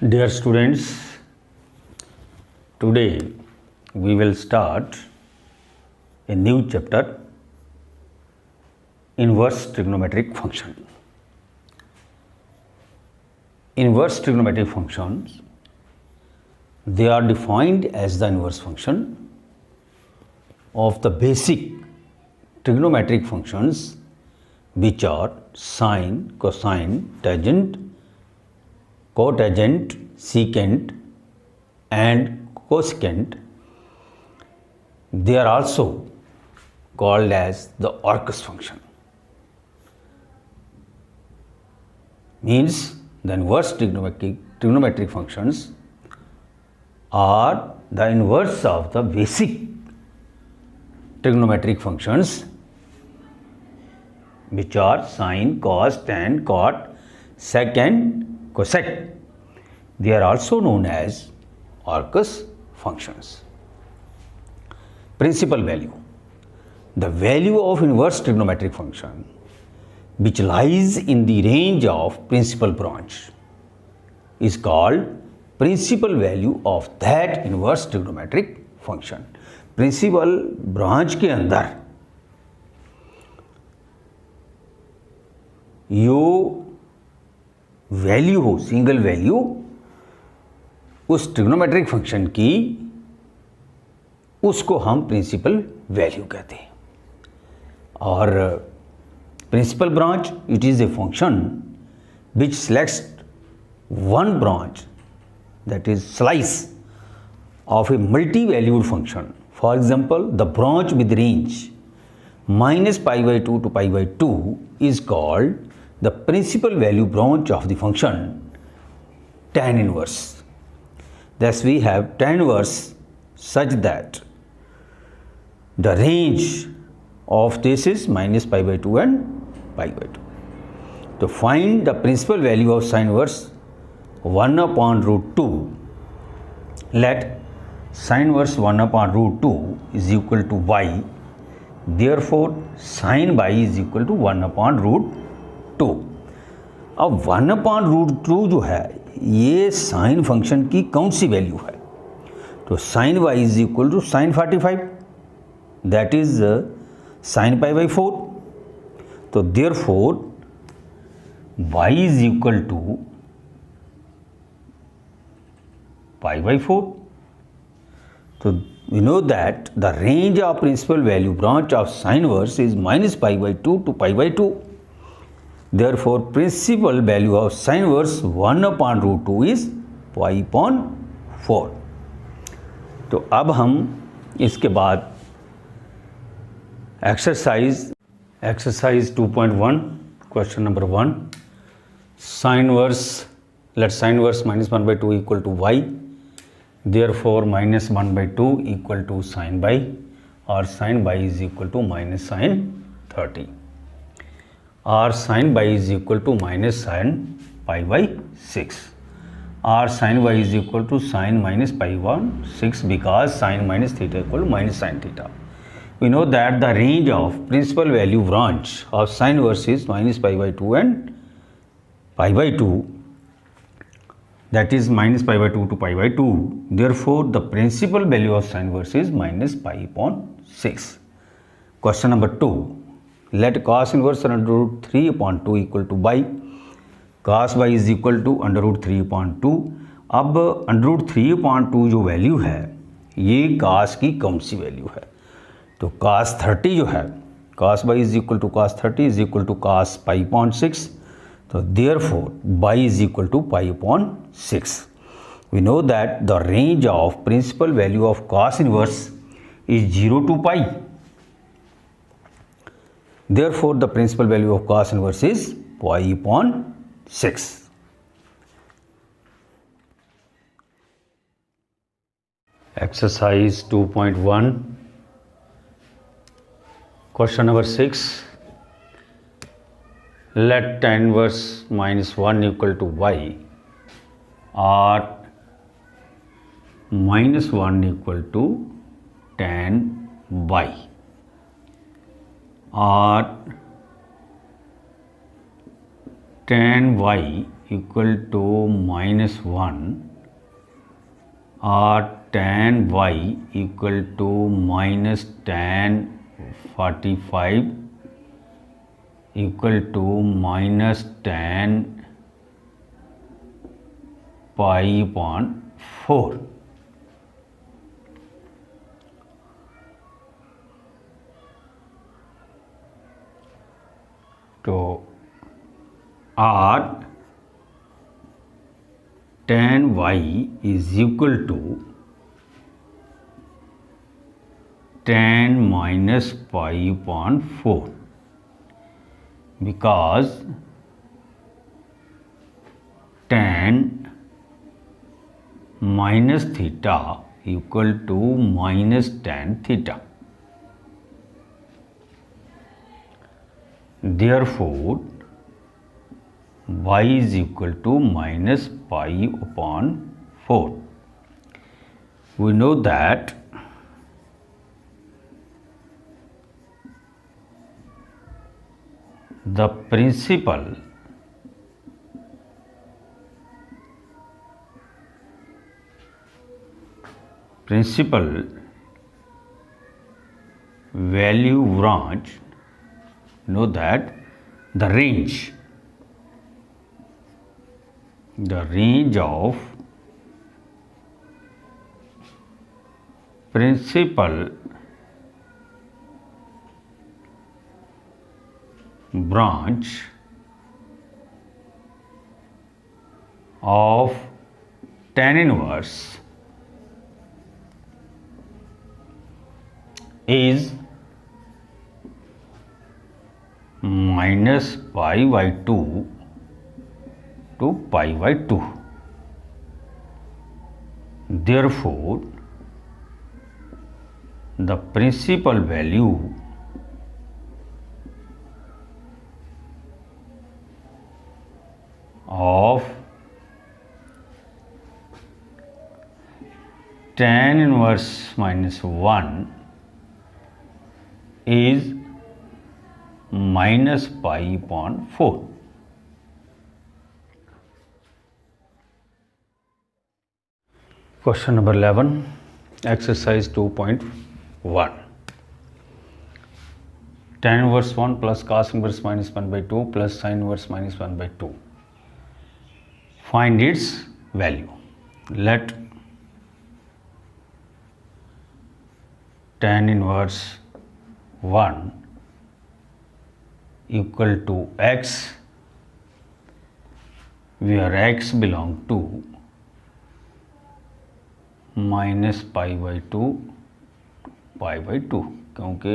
Dear students, today we will start a new chapter, inverse trigonometric function. Inverse trigonometric functions, they are defined as the inverse function of the basic trigonometric functions which are sine, cosine, tangent, cotangent, secant and cosecant. They are also called as the Arcus function. Means the inverse trigonometric functions are the inverse of the basic trigonometric functions which are sine, cos, tan, cot, sec and cosec. They are also known as Arcus functions. Principal value. The value of inverse trigonometric function which lies in the range of principal branch is called principal value of that inverse trigonometric function. Principal branch के अंदर यो value हो, single value उस trigonometric function की, उसको हम principal value कहते हैं. और principal branch, it is a function which selects one branch, that is slice of a multi-valued function. For example, the branch with range minus pi by 2 to pi by 2 is called the principal value branch of the function tan inverse. Thus we have tan inverse such that the range of this is minus pi by 2 and pi by 2. To find the principal value of sine inverse 1 upon root 2, let sine inverse 1 upon root 2 is equal to y. Therefore, sin y is equal to 1 upon root 2. अब 1 upon root 2 जो है ये sine function की कौन सी value है? तो sin y is equal to sin 45, that is sin pi by 4. तो therefore y is equal to pi by 4. So we know that the range of principal value branch of sine inverse is minus pi by 2 to pi by 2. Therefore, principal value of sine inverse 1 upon root 2 is pi upon 4. तो अब हम इसके बाद exercise 2.1 question number 1 sine inverse, let sine inverse minus 1 by 2 equal to y. Therefore, minus 1 by 2 equal to sin y, or sin y is equal to minus sin 30, or sin y is equal to minus sin pi by 6, or sin y is equal to sin minus pi by 6 because sin minus theta equal to minus sin theta. We know that the range of principal value branch of sine inverse is minus pi by 2 and pi by 2. That is minus pi by 2 to pi by 2. Therefore, the principal value of sine inverse is minus pi upon 6. Question number 2. Let cos inverse under root 3 upon 2 equal to y. Cos y is equal to under root 3 upon 2. अब under root 3 upon 2 जो value है ये cos की कौन सी value है? तो cos 30 जो है, cos y is equal to cos 30 is equal to cos pi upon 6. So therefore, y is equal to pi upon 6. We know that the range of principal value of cos inverse is 0 to pi. Therefore, the principal value of cos inverse is pi upon 6. Exercise 2.1 question number 6. Let tan inverse minus 1 equal to y, or minus 1 equal to tan y, or tan y equal to -1 और tan y equal to -tan 45 equal to -tan π/4। तो r tan y is equal to tan -π/4 because tan minus theta equal to minus tan theta. Therefore, y is equal to -π/4. We know that the principal value branch, know that the range of principal branch of tan inverse is -π/2 to π/2. Therefore, the principal value of tan inverse -1 is -π/4. Question number 11, exercise 2.1. Tan inverse 1 plus cos inverse -1/2 plus sin inverse -1/2. Find its value. Let tan inverse 1 equal to x, where x belong to -π/2 π/2, क्योंकि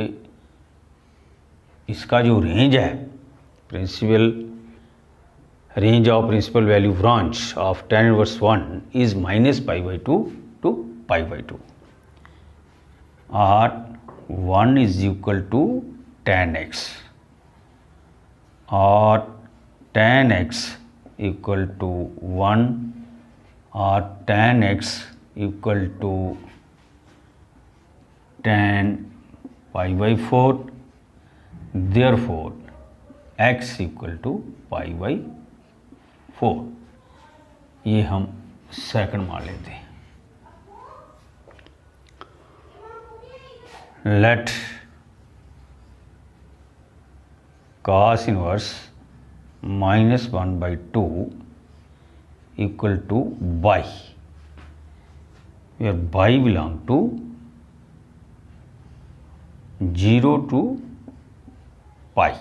इसका जो range है range of principal value branch of tan inverse 1 is -π/2 to π/2, or 1 is equal to tan x, or tan x equal to 1, or tan x equal to tan π/4. Therefore, x equal to π/4. ये हम second मान लेते हैं. Let cos inverse -1/2 equal to y, where y belong to 0 to pi.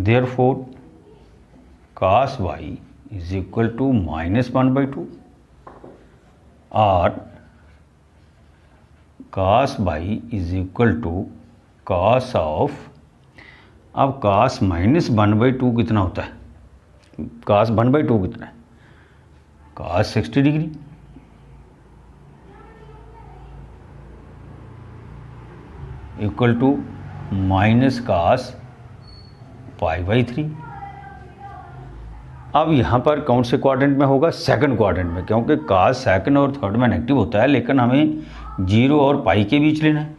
Therefore, cos y is equal to -1/2, or cos y is equal to cos of, अब cos -1/2 कितना होता है? cos 1/2 कितना है? cos 60 degree. Equal to minus cos π/3. अब यहाँ पर कौन से क्वाड्रेंट में होगा? सेकंड क्वाड्रेंट में, क्योंकि cos सेकंड और थर्ड में नेगेटिव होता है, लेकिन हमें 0 और पाई के बीच लेना है.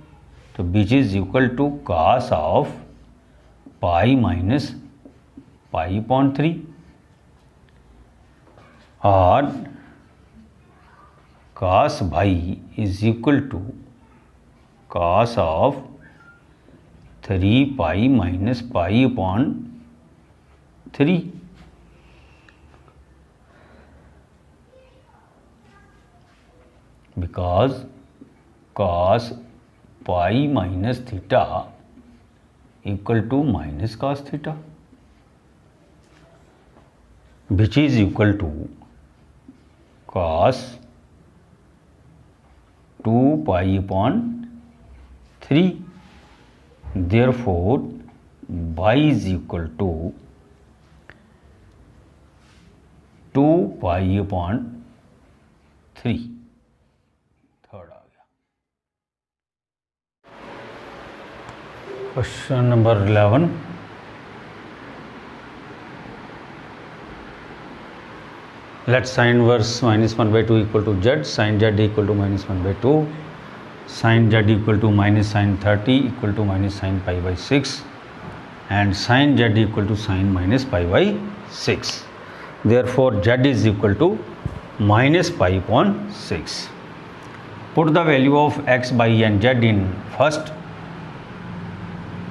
तो which is equal to cos of pi minus π π/3 और cos y is equal to cos of 3π minus π/3. Because cos pi minus theta equal to minus cos theta, which is equal to cos 2π/3. Therefore y is equal to 2π/3. Third आ गया. Question number 11. Let sin inverse minus 1/2 equal to z, sin z equal to minus 1/2, sin z equal to minus sin 30 equal to minus sin π/6, and sin z equal to sin minus π/6. Therefore z is equal to minus π/6. Put the value of x, y and z in first.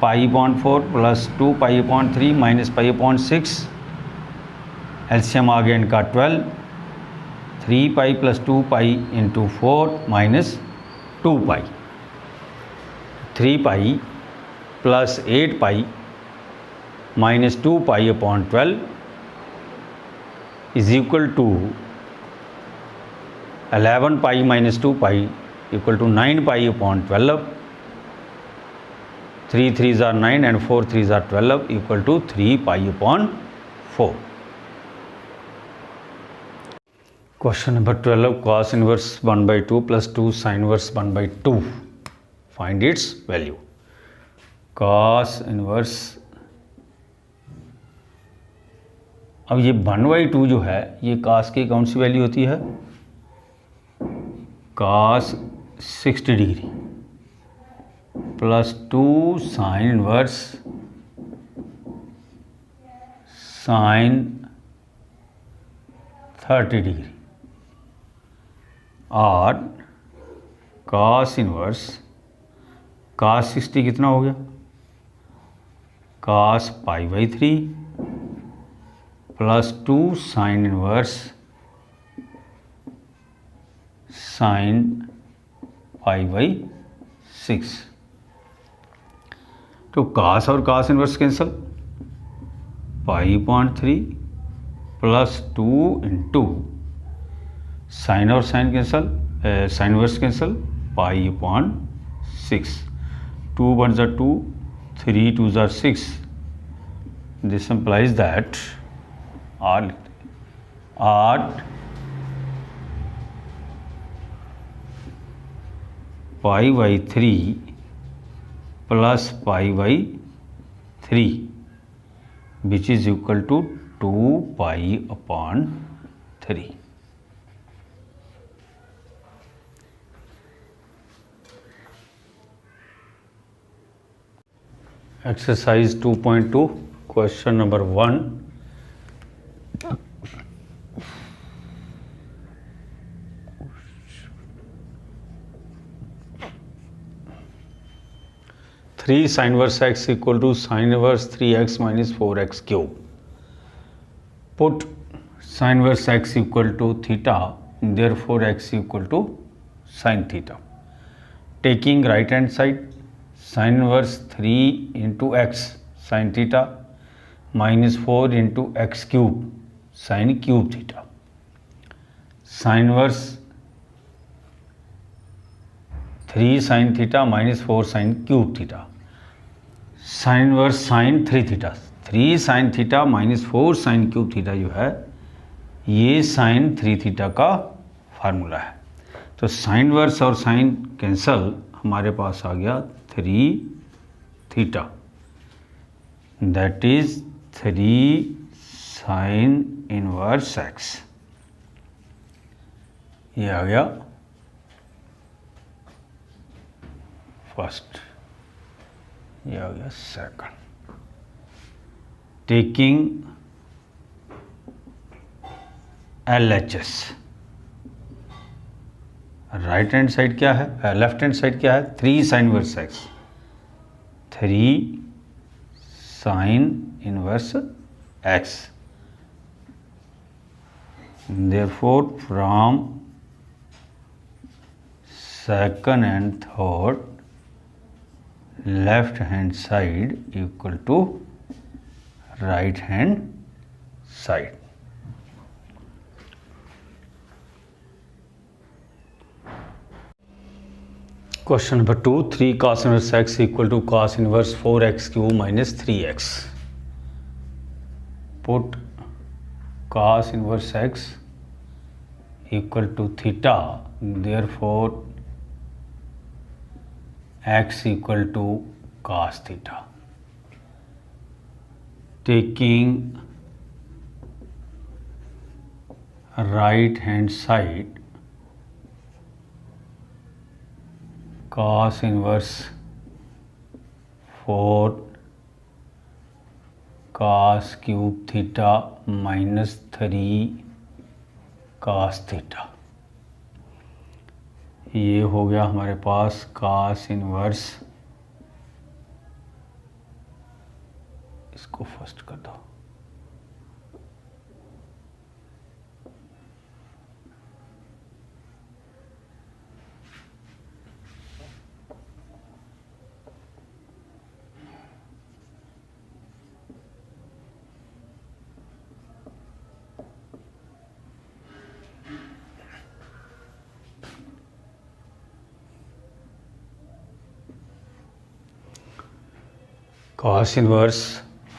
π/4 plus 2π/3 minus π/6. LCM आ गया इनका 12. 3π plus 2π into 4 minus 2π. 3π plus 8π minus 2π/12 is equal to 11π minus 2π equal to 9π/12. 3 3s are 9 and 4 3s are 12 equal to 3π/4. Question number 12. Cos inverse 1/2 plus 2 sin inverse 1/2. Find its value. Cos inverse, अब ये 1/2 जो है ये cos की कौन सी value होती है? cos 60 degree plus 2 sin inverse sin 30 degree और cos इनवर्स cos 60 कितना हो गया? cos π/3 plus 2 sin inverse sin π/6. तो cos और cos inverse cancel. π/3 plus 2 into sine और sine cancel, sine inverse cancel, π/6. 2 1 * 2, 3 2 * 6. This implies that r π/3 plus π/3 which is equal to 2π/3. Exercise 2.2, question number 1. Three sin inverse x equal to sin inverse 3x minus 4x cube. Put sin inverse x equal to theta, therefore x equal to sin theta. Taking right hand side, sin inverse 3 into x sin theta minus 4 into x cube sin cube theta. Sin inverse 3 sin theta minus 4 sin cube theta. Sin inverse sin 3 theta. 3 sin theta minus 4 sin cube theta जो है ये sin 3 theta का formula है. तो sin inverse और sin cancel, हमारे पास आ गया 3 theta, that is 3 sin inverse x. ये आ गया फर्स्ट, ये आ गया second. Taking LHS। Right hand side क्या है, लेफ्ट हैंड साइड क्या है, 3 sine inverse x, 3 sine inverse x. Therefore, from second and third left hand side equal to right hand side. Question number 2, 3 cos inverse x equal to cos inverse 4x cube minus 3x. Put cos inverse x equal to theta, therefore x equal to cos theta. Taking right hand side, cos inverse 4 cos cube theta minus 3 cos theta, ये हो गया हमारे पास cos inverse, इसको first कर दो, cos inverse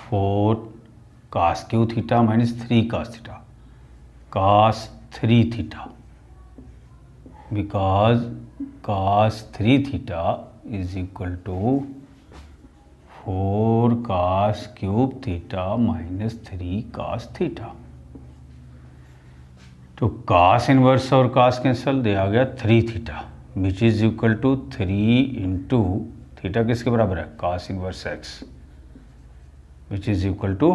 4 cos q theta minus 3 cos theta, cos 3 theta, because cos 3 theta is equal to 4 cos cube theta minus 3 cos theta. तो cos inverse और cos cancel, दे आ गया 3 theta, which is equal to 3 into theta किसके बराबर है, cos inverse x, which is equal to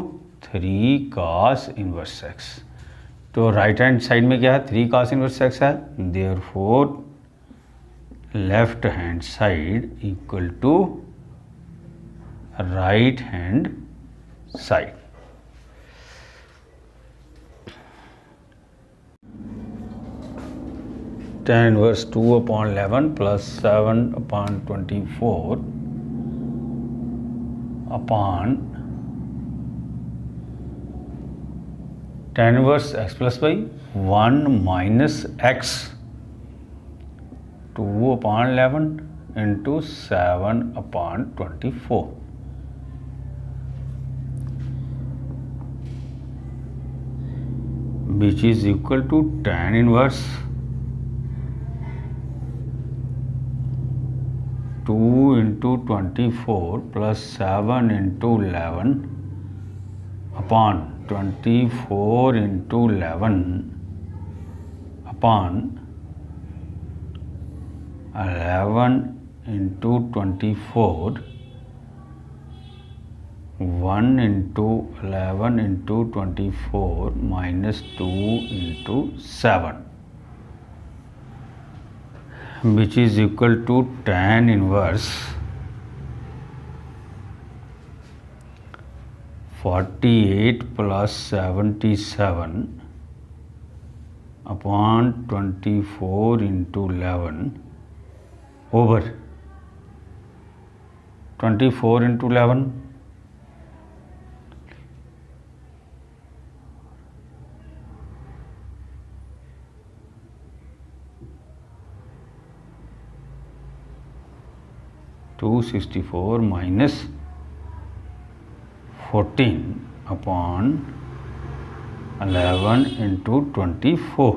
3 cos inverse x. तो right hand side में क्या है, 3 cos इनवर्स x है, therefore left hand side equal to right hand side. tan inverse 2/11 plus 7/24 upon tan inverse x plus y 1 minus x 2/11 into 7/24, which is equal to tan inverse 2 into 24 plus 7 into 11 upon 24 into 11 upon 11 into 24, 1 into 11 into 24 minus 2 into 7, which is equal to tan inverse 48 plus 77 upon 24 into 11 over 24 into 11, (264) minus 14 upon 11 into 24.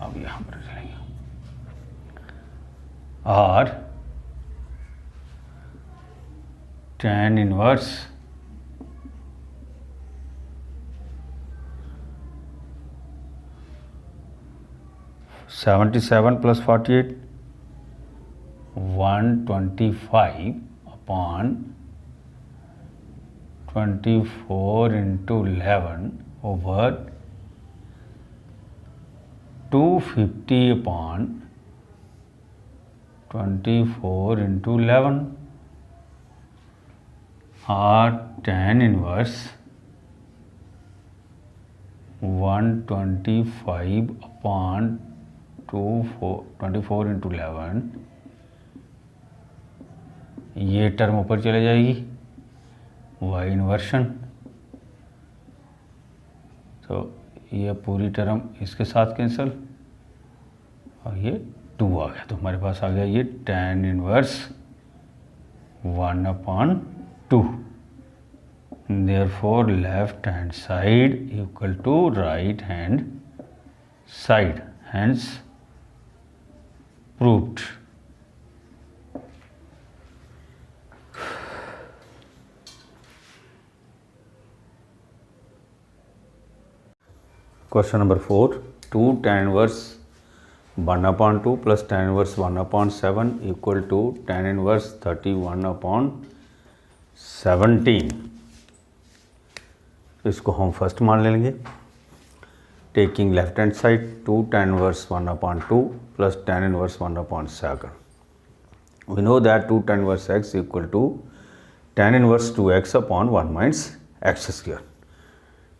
अब यहाँ पर चलेंगे और tan inverse 77 plus 48 125 upon 24 into 11 over 250 upon 24 into 11 or tan inverse 125 upon 24 into 11, ये term ऊपर चले जाएगी, Y inversion, तो ये पूरी टर्म इसके साथ कैंसिल और ये 2 आ गया, तो हमारे पास आ गया ये tan inverse 1/2, therefore left hand side equal to right hand side, hence proved. Question number 4, 2 tan inverse 1/2 plus tan inverse 1/7 equal to tan inverse 31/17. तो इसको हम फर्स्ट मान लेंगे, taking left hand side 2 tan inverse 1/2 plus tan inverse 1/7. We know that 2 tan inverse x equal to tan inverse 2x upon 1 minus x square.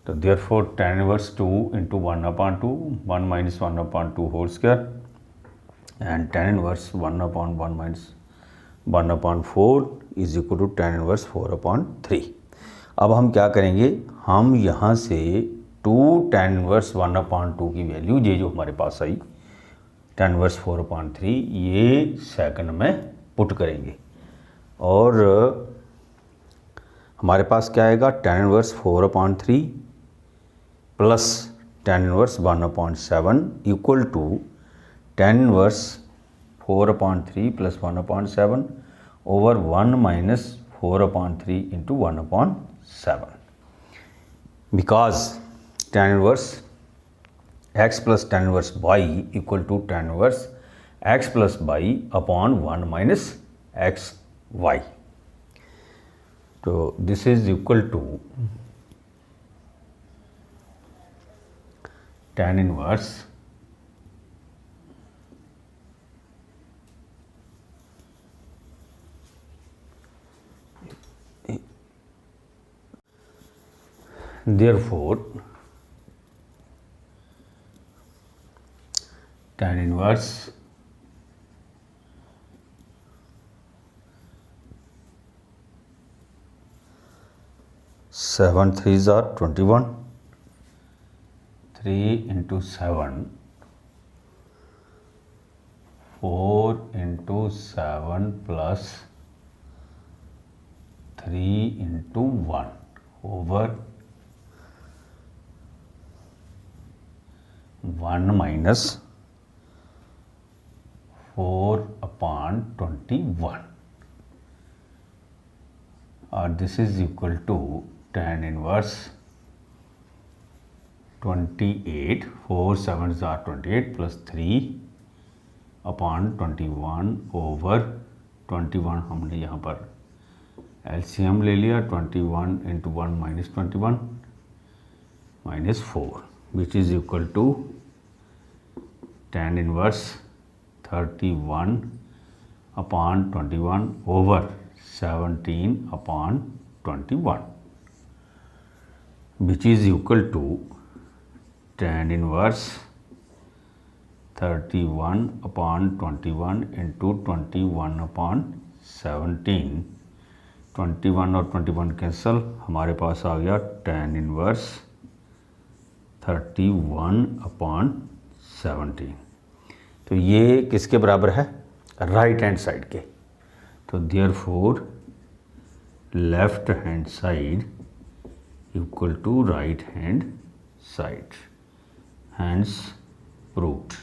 तो therefore tan inverse 2 into 1/2, 1 minus 1/2 whole square, and tan inverse 1/1 minus 1/4 is equal to tan inverse 4/3. अब हम क्या करेंगे, हम यहाँ से 2 tan inverse 1/2 की value, ये जो हमारे पास आई tan inverse 4/3, ये सेकंड में पुट करेंगे और हमारे पास क्या आएगा, tan inverse 4/3 plus tan inverse 1/7 equal to tan inverse 4/3 plus 1/7 over 1 minus 4/3 into 1/7, because tan inverse x plus tan inverse y equal to tan inverse x plus y upon 1 minus x y. So this is equal to tan inverse therefore tan inverse 7 3s are 21, 3 into 7, 4 into 7 plus 3 into 1 over 1 minus 4/21, or this is equal to tan inverse 28, 4 7s are 28 plus 3/21 over 21, हमने यहाँ पर LCM ले लिया, 21 into 1 minus 21 minus 4, which is equal to tan inverse 31/21 over 17/21, which is equal to tan inverse 31/21 into 21/17, 21 और 21 cancel, हमारे पास आ गया tan inverse 31/17. तो ये किसके बराबर है, राइट हैंड साइड के, तो therefore left hand side equal to right hand side, hence proved.